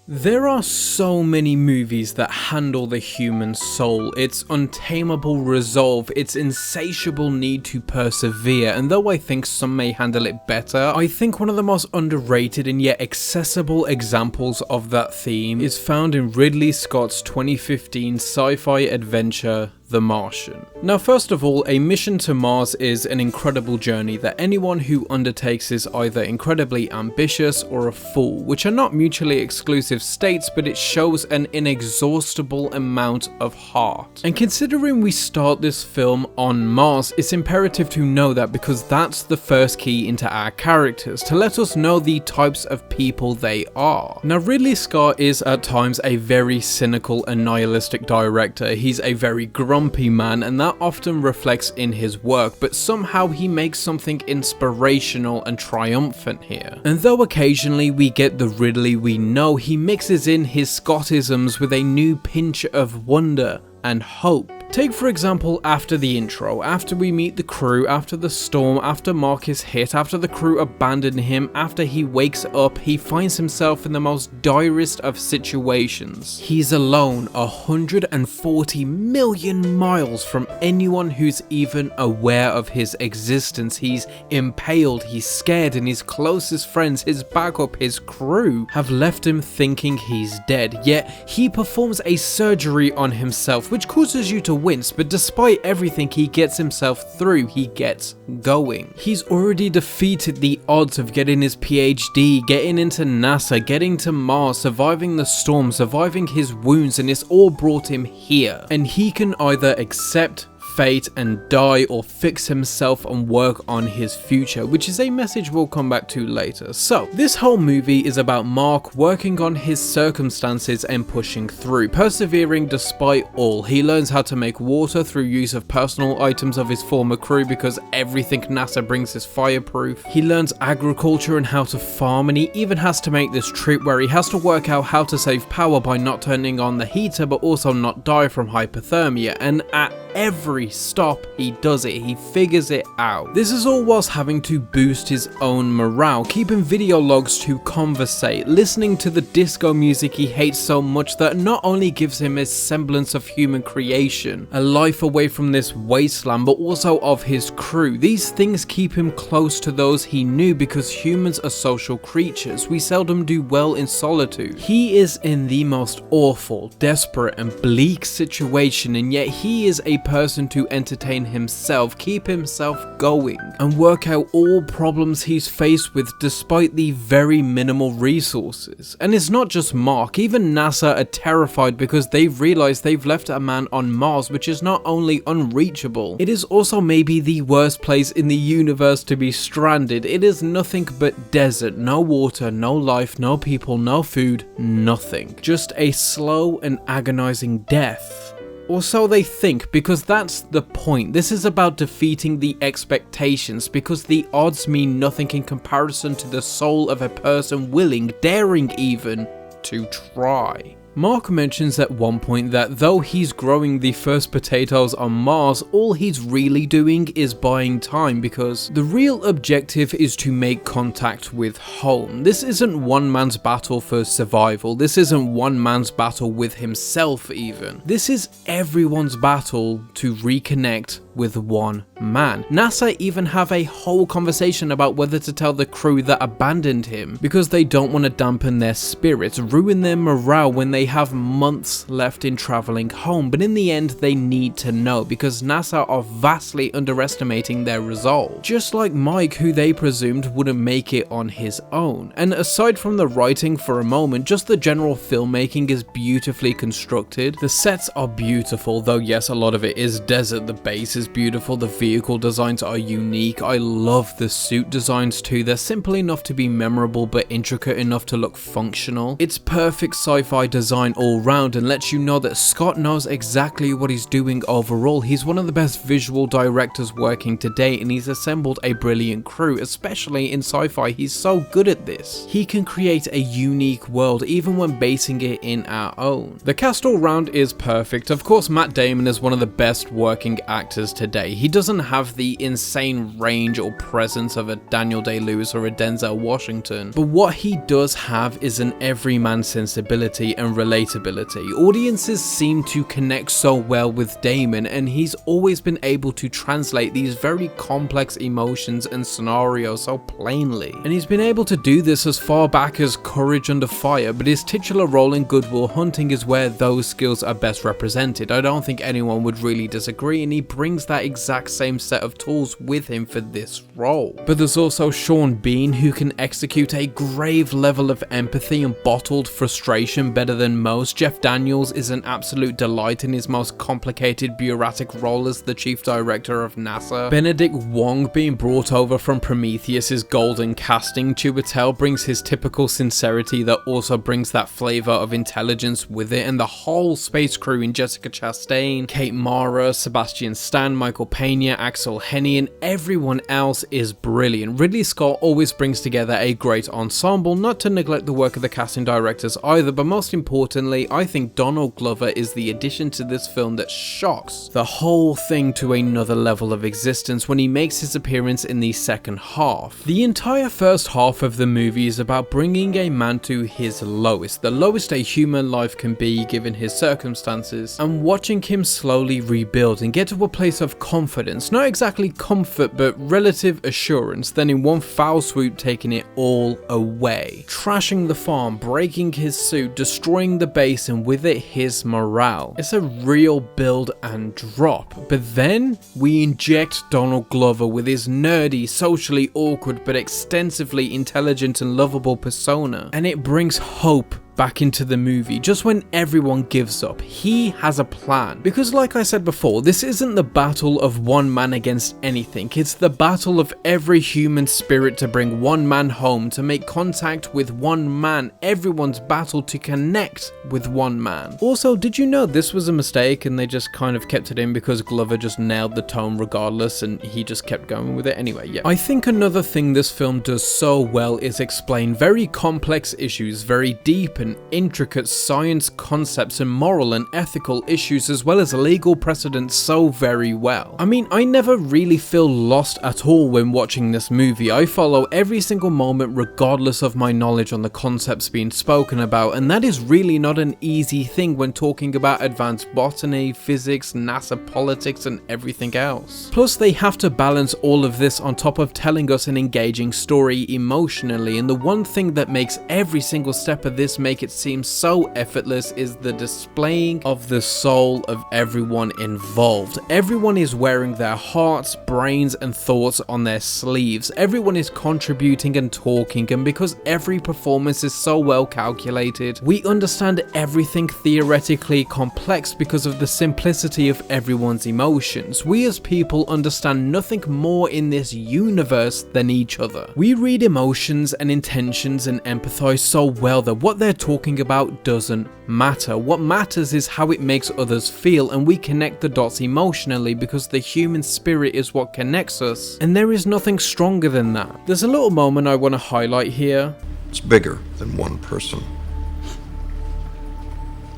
There are so many movies that handle the human soul, its untamable resolve, its insatiable need to persevere, and though I think some may handle it better, I think one of the most underrated and yet accessible examples of that theme is found in Ridley Scott's 2015 sci-fi adventure, The Martian. Now, first of all, a mission to Mars is an incredible journey that anyone who undertakes is either incredibly ambitious or a fool, which are not mutually exclusive states, but it shows an inexhaustible amount of heart. And considering we start this film on Mars, it's imperative to know that because that's the first key into our characters, to let us know the types of people they are. Now, Ridley Scott is at times a very cynical and nihilistic director. He's a very grumpy man, and that often reflects in his work, but somehow he makes something inspirational and triumphant here. And though occasionally we get the Ridley we know, he mixes in his Scottisms with a new pinch of wonder and hope. Take for example after the intro, after we meet the crew, after the storm, after Mark is hit, after the crew abandon him, after he wakes up, he finds himself in the most direst of situations. He's alone 140 million miles from anyone who's even aware of his existence. He's impaled, he's scared, and his closest friends, his backup, his crew, have left him thinking he's dead. Yet he performs a surgery on himself, which causes you to wince, but despite everything he gets himself through, he gets going. He's already defeated the odds of getting his PhD, getting into NASA, getting to Mars, surviving the storm, surviving his wounds, and it's all brought him here. And he can either accept fate and die or fix himself and work on his future, which is a message we'll come back to later. So this whole movie is about Mark working on his circumstances and pushing through, persevering despite all. He learns how to make water through use of personal items of his former crew because everything NASA brings is fireproof. He learns agriculture and how to farm, and he even has to make this trip where he has to work out how to save power by not turning on the heater but also not die from hypothermia, and at every stop he does it, he figures it out. This is all whilst having to boost his own morale, keeping video logs to conversate, listening to the disco music he hates so much that not only gives him a semblance of human creation, a life away from this wasteland, but also of his crew. These things keep him close to those he knew because humans are social creatures. We seldom do well in solitude. He is in the most awful, desperate and bleak situation, and yet he is a person to entertain himself, keep himself going, and work out all problems he's faced with despite the very minimal resources. And it's not just Mark, even NASA are terrified because they've realized they've left a man on Mars, which is not only unreachable, it is also maybe the worst place in the universe to be stranded. It is nothing but desert, no water, no life, no people, no food, nothing. Just a slow and agonizing death. Or so they think, because that's the point. This is about defeating the expectations, because the odds mean nothing in comparison to the soul of a person willing, daring even, to try. Mark mentions at one point that though he's growing the first potatoes on Mars, all he's really doing is buying time, because the real objective is to make contact with home. This isn't one man's battle for survival. This isn't one man's battle with himself even. This is everyone's battle to reconnect with one man. NASA even have a whole conversation about whether to tell the crew that abandoned him because they don't want to dampen their spirits, ruin their morale when they have months left in traveling home, but in the end they need to know because NASA are vastly underestimating their resolve. Just like Mike, who they presumed wouldn't make it on his own. And aside from the writing for a moment, just the general filmmaking is beautifully constructed. The sets are beautiful, though yes, a lot of it is desert. The base is beautiful, the vehicle designs are unique. I love the suit designs too. They're simple enough to be memorable but intricate enough to look functional. It's perfect sci-fi design all round and lets you know that Scott knows exactly what he's doing overall. He's one of the best visual directors working today, and he's assembled a brilliant crew, especially in sci-fi. He's so good at this. He can create a unique world even when basing it in our own. The cast all round is perfect. Of course, Matt Damon is one of the best working actors today. He doesn't have the insane range or presence of a Daniel Day-Lewis or a Denzel Washington, but what he does have is an everyman sensibility and relatability. Audiences seem to connect so well with Damon, and he's always been able to translate these very complex emotions and scenarios so plainly. And he's been able to do this as far back as Courage Under Fire, but his titular role in Good Will Hunting is where those skills are best represented. I don't think anyone would really disagree, and he brings that exact same set of tools with him for this role. But there's also Sean Bean, who can execute a grave level of empathy and bottled frustration better than most. Jeff Daniels is an absolute delight in his most complicated bureaucratic role as the chief director of NASA. Benedict Wong, being brought over from Prometheus, is golden casting. Chiwetel brings his typical sincerity that also brings that flavor of intelligence with it, and the whole space crew in Jessica Chastain, Kate Mara, Sebastian Stan, Michael Pena, Axel Henny, and everyone else is brilliant. Ridley Scott always brings together a great ensemble, not to neglect the work of the casting directors either, but most importantly, I think Donald Glover is the addition to this film that shocks the whole thing to another level of existence when he makes his appearance in the second half. The entire first half of the movie is about bringing a man to his lowest, the lowest a human life can be given his circumstances, and watching him slowly rebuild and get to a place of confidence, not exactly comfort but relative assurance, then in one foul swoop taking it all away, trashing the farm, breaking his suit, destroying the base, and with it his morale. It's a real build and drop, but then we inject Donald Glover with his nerdy, socially awkward but extensively intelligent and lovable persona, and it brings hope back into the movie just when everyone gives up. He has a plan, because like I said before, this isn't the battle of one man against anything, it's the battle of every human spirit to bring one man home, to make contact with one man, everyone's battle to connect with one man. Also, did you know this was a mistake and they just kind of kept it in because Glover just nailed the tone regardless and he just kept going with it anyway? Yeah. I think another thing this film does so well is explain very complex issues, very deep and intricate science concepts and moral and ethical issues as well as legal precedents so very well. I mean, I never really feel lost at all when watching this movie. I follow every single moment regardless of my knowledge on the concepts being spoken about, and that is really not an easy thing when talking about advanced botany, physics, NASA politics and everything else. Plus they have to balance all of this on top of telling us an engaging story emotionally, and the one thing that makes every single step of this make it seem so effortless is the displaying of the soul of everyone involved. Everyone is wearing their hearts, brains and thoughts on their sleeves. Everyone is contributing and talking, and because every performance is so well calculated, we understand everything theoretically complex because of the simplicity of everyone's emotions. We as people understand nothing more in this universe than each other. We read emotions and intentions and empathize so well that what they're talking about doesn't matter. What matters is how it makes others feel, and we connect the dots emotionally because the human spirit is what connects us, and there is nothing stronger than that. There's a little moment I want to highlight here. It's bigger than one person.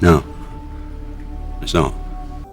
No, it's not.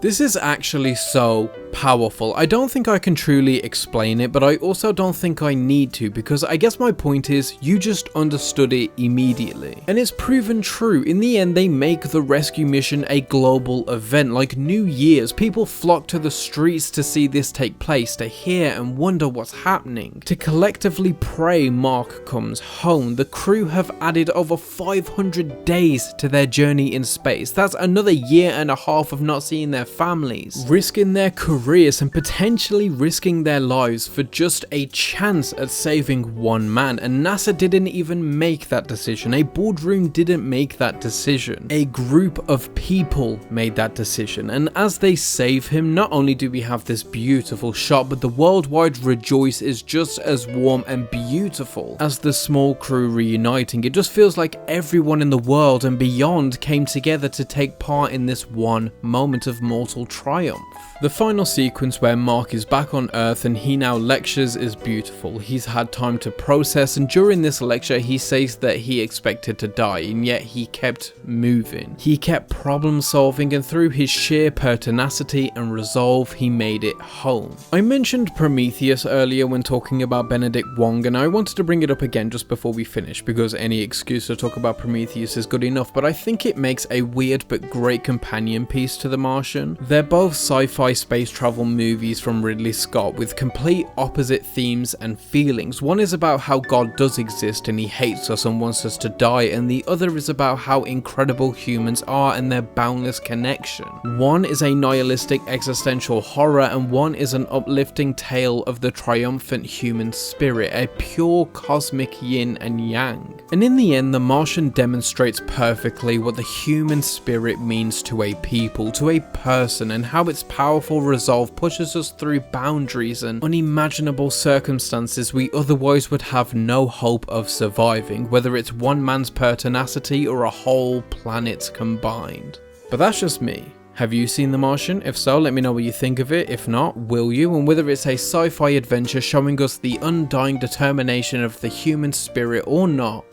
This is actually so powerful. I don't think I can truly explain it, but I also don't think I need to, because I guess my point is you just understood it immediately. And it's proven true. In the end, they make the rescue mission a global event. Like New Year's, people flock to the streets to see this take place, to hear and wonder what's happening, to collectively pray Mark comes home. The crew have added over 500 days to their journey in space. That's another year and a half of not seeing their families, risking their careers and potentially risking their lives for just a chance at saving one man. And NASA didn't even make that decision. A boardroom didn't make that decision. A group of people made that decision. And as they save him, not only do we have this beautiful shot, but the worldwide rejoice is just as warm and beautiful as the small crew reuniting. It just feels like everyone in the world and beyond came together to take part in this one moment of mortal triumph. The final sequence where Mark is back on Earth and he now lectures is beautiful. He's had time to process, and during this lecture he says that he expected to die, and yet he kept moving. He kept problem solving, and through his sheer pertinacity and resolve he made it home. I mentioned Prometheus earlier when talking about Benedict Wong, and I wanted to bring it up again just before we finish because any excuse to talk about Prometheus is good enough, but I think it makes a weird but great companion piece to The Martian. They're both sci-fi space travel movies from Ridley Scott with complete opposite themes and feelings. One is about how God does exist and he hates us and wants us to die, and the other is about how incredible humans are and their boundless connection. One is a nihilistic existential horror, and one is an uplifting tale of the triumphant human spirit, a pure cosmic yin and yang. And in the end, The Martian demonstrates perfectly what the human spirit means to a people, to a person, and how its powerful resolve pushes us through boundaries and unimaginable circumstances we otherwise would have no hope of surviving, whether it's one man's pertinacity or a whole planet's combined. But that's just me. Have you seen The Martian? If so, let me know what you think of it. If not, will you? And whether it's a sci-fi adventure showing us the undying determination of the human spirit or not,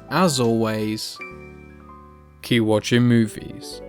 as always, keep watching movies.